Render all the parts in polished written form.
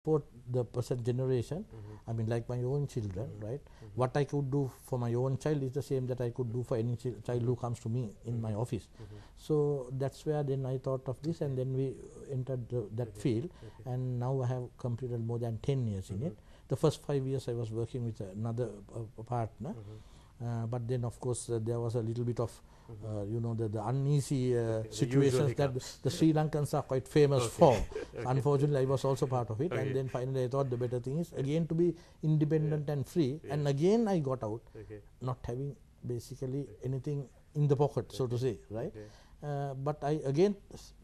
support the present generation. I mean, like my own children, right? What I could do for my own child is the same that I could do for any child who comes to me in my office. So that's where then I thought of this, and then we entered that field, and now I have completed more than 10 years in it. The first 5 years I was working with another partner, but then of course there was a little bit of you know, the uneasy situations that the Sri Lankans are quite famous for. Unfortunately, I was also part of it, and then finally I thought the better thing is again to be independent and free, and again I got out, not having basically anything in the pocket, so to say, right? But I again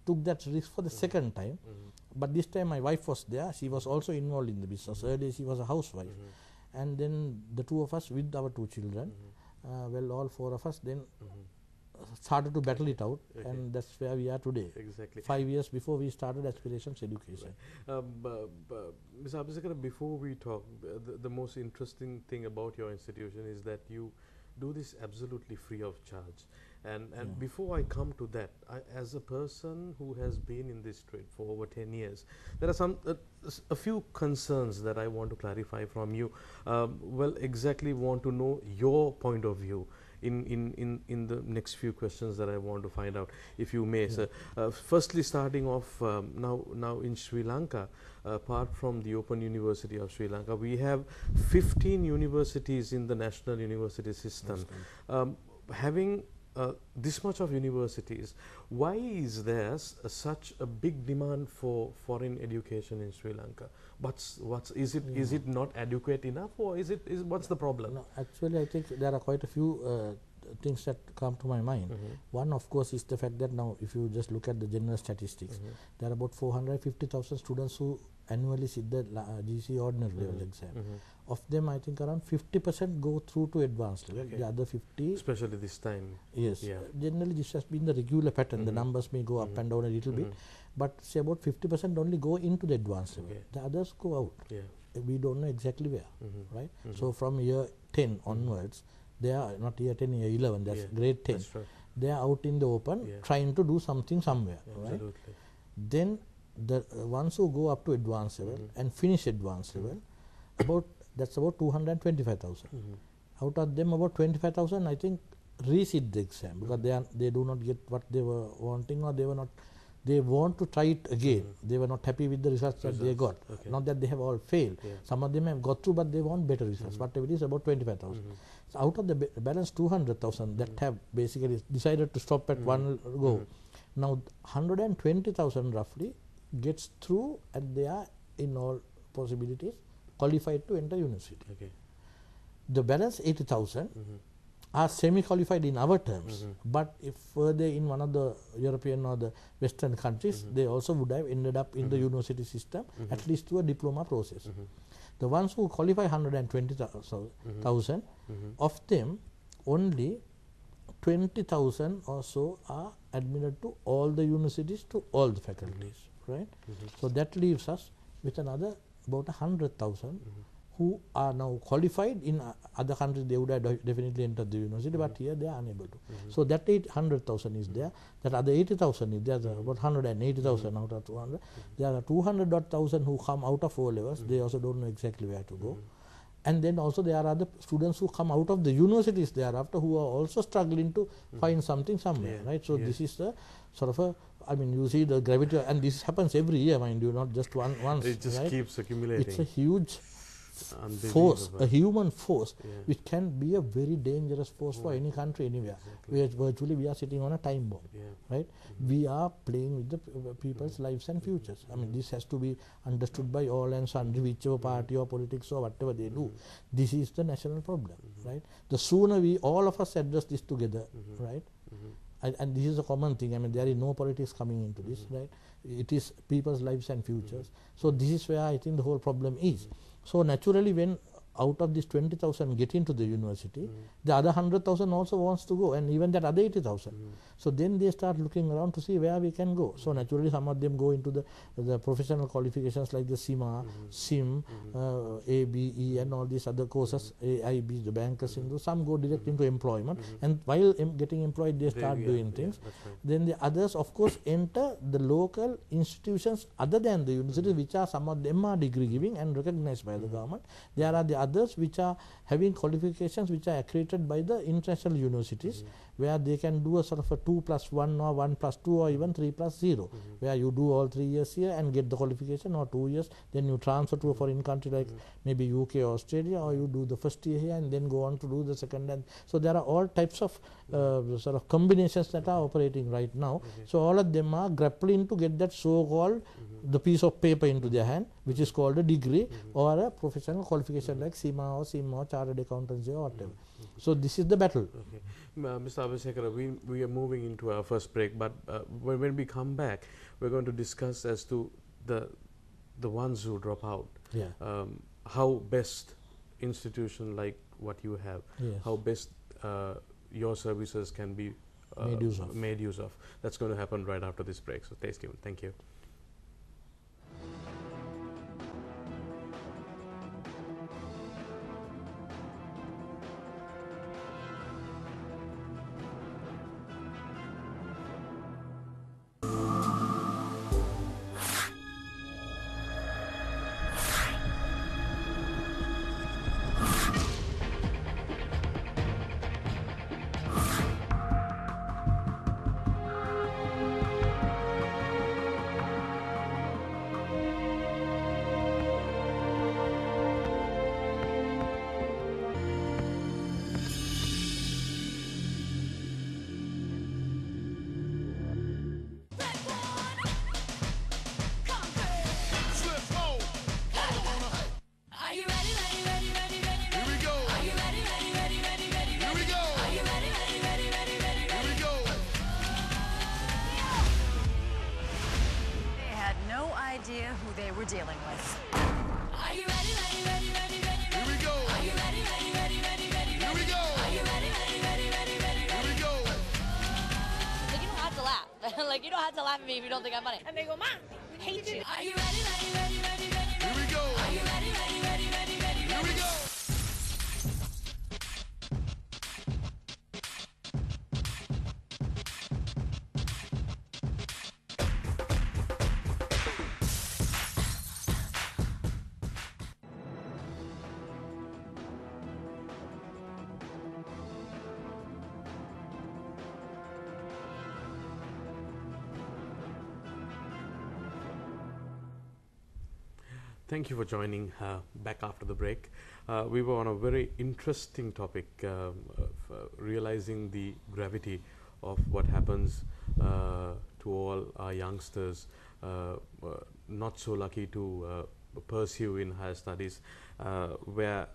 took that risk for the second time, but this time my wife was there. She was also involved in the business. Earlier she was a housewife, and then the two of us with our two children, well, all four of us then started to battle it out, and that's where we are today. Exactly. 5 years before we started Aspirations Education. Mr. Abeysekera, before we talk, the most interesting thing about your institution is that you do this absolutely free of charge. And before I come to that, as a person who has been in this trade for over 10 years, there are a few concerns that I want to clarify from you. Well, exactly want to know your point of view in the next few questions that I want to find out, if you may, sir. Firstly, starting off now in Sri Lanka, apart from the Open University of Sri Lanka, we have 15 universities in the national university system. Having this much of universities, why is there such a big demand for foreign education in Sri Lanka? Is it not adequate enough, or what's the problem? No, actually I think there are quite a few things that come to my mind. One, of course, is the fact that now if you just look at the general statistics, there are about 450,000 students who annually sit the GC ordinary level exam. Of them, I think around 50% go through to advanced level. The other 50, especially this time. Yes, generally this has been the regular pattern. The numbers may go up and down a little bit, but say about 50% only go into the advanced level. The others go out. We don't know exactly where, right? So from year 10 onwards, they are not year 10, year 11, that's grade 10. That's right. They are out in the open trying to do something somewhere, right? Then the ones who go up to advanced level and finish advanced level, that's about 225,000. Out of them, about 25,000, I think, resit the exam because they do not get what they were wanting, or they want to try it again. They were not happy with the results that they got. Not that they have all failed. Some of them have got through, but they want better results. Whatever it is, about 25,000. So out of the balance 200,000 that have basically decided to stop at one go, now 120,000 roughly gets through, and they are in all possibilities qualified to enter university. The balance 80,000 are semi-qualified in our terms, but if further in one of the European or the Western countries, they also would have ended up in the university system, at least through a diploma process. The ones who qualify 120,000, of them only 20,000 or so are admitted to all the universities, to all the faculties, right? So that leaves us with another about 100,000 who are now qualified. In other countries they would have definitely entered the university, but here they are unable to. So that 800,000 is there, that other 80,000 is there, about 180,000 out of 200. There are 200,000 who come out of O levels, they also don't know exactly where to go. And then also there are other students who come out of the universities thereafter who are also struggling to find something somewhere, right? So this is the sort of I mean, you see the gravity, and this happens every year, mind you, not just once. It just keeps accumulating. It's a huge force, a human force, which can be a very dangerous force for any country anywhere. Where virtually we are sitting on a time bomb, right? We are playing with the people's lives and futures. I mean, this has to be understood by all and sundry, whichever party or politics or whatever they do. This is the national problem, right? The sooner we all of us address this together, right? And this is a common thing. I mean, there is no politics coming into this, right? It is people's lives and futures. So this is where I think the whole problem is. So naturally, when out of this 20,000 get into the university, the other 100,000 also wants to go, and even that other 80,000. So then they start looking around to see where we can go. So naturally some of them go into the professional qualifications like the CIMA, SIM, A, B, E, and all these other courses, AIB, the bankers, some go direct into employment, and while getting employed they start doing things. Right. Then the others of course enter the local institutions other than the university, which are some of them are degree giving and recognized by the government. There are the others which are having qualifications which are accredited by the international universities, where they can do a sort of a 2+1 or 1+2 or even 3+0, where you do all 3 years here and get the qualification, or 2 years, then you transfer to a foreign country like maybe UK or Australia, or you do the first year here and then go on to do the second. And so there are all types of sort of combinations that are operating right now. So all of them are grappling to get that so-called the piece of paper into their hand, which is called a degree or a professional qualification like CIMA or SIM or chartered accountancy or whatever. So this is the battle. Okay. Mr. Abeysekera, we are moving into our first break, but when we come back, we're going to discuss as to the ones who drop out. Yeah. How best institution like what you have, how best your services can be made use of. That's going to happen right after this break. So stay tuned. Thank you. Who they were dealing with. Are you ready, ready, ready, ready, ready? Here we go. Are you ready, ready, ready, ready, ready? Here we go. Are you ready, ready, ready, ready, ready? Here we go. Like, you don't have to laugh. Like, you don't have to laugh at me if you don't think I'm funny. And they go, Mom, we hate you. Are you ready, ready, ready, ready, ready? Here we go. Are you ready, ready, ready, ready, ready? Here we go. Thank you for joining back after the break. We were on a very interesting topic of realizing the gravity of what happens to all our youngsters not so lucky to pursue in higher studies, where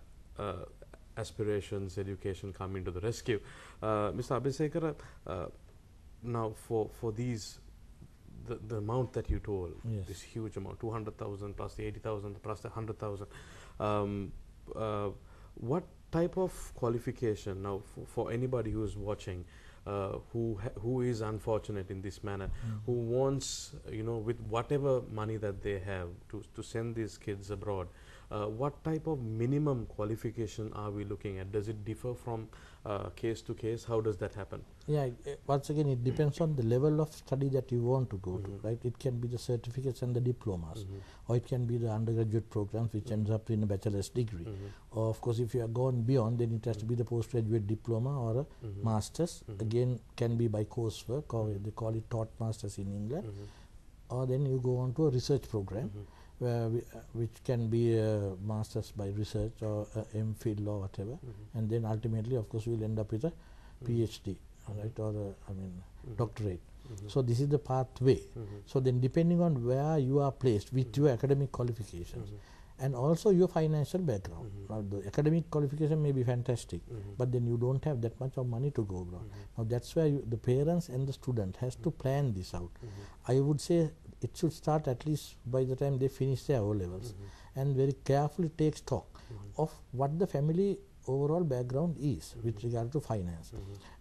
aspirations, education come into the rescue. Mr. Abeysekera, now for these the amount that you told, Yes. this huge amount, 200,000 plus the 80,000 plus the 100,000. What type of qualification now for anybody who is watching, who is unfortunate in this manner, who wants, with whatever money that they have to send these kids abroad, what type of minimum qualification are we looking at? Does it differ from case to case? How does that happen? Yeah, once again, it depends on the level of study that you want to go to, right? It can be the certificates and the diplomas, or it can be the undergraduate programs, which ends up in a bachelor's degree. Or, of course, if you are gone beyond, then it has to be the postgraduate diploma or a master's. Again, can be by coursework, or they call it taught masters in England. Or then you go on to a research program, which can be a master's by research or MPhil or whatever, and then ultimately, of course, we will end up with a PhD, right, or doctorate. So this is the pathway. So then, depending on where you are placed with your academic qualifications, and also your financial background. Now, the academic qualification may be fantastic, but then you don't have that much of money to go abroad. Now, that's where the parents and the student has to plan this out. I would say it should start at least by the time they finish their O levels, and very carefully take stock of what the family overall background is with regard to finance.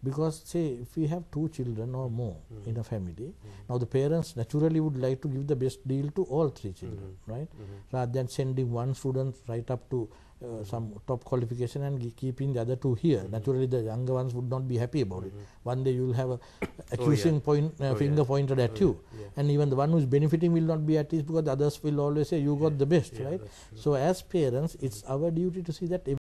Because say if we have 2 children or more in a family, now the parents naturally would like to give the best deal to all 3 children, right? Rather than sending one student right up to some top qualification and keeping the other 2 here. Naturally the younger ones would not be happy about it. One day you will have a accusing finger pointed at you, and even the one who is benefiting will not be at ease because the others will always say you got the best, right? So as parents, it's our duty to see that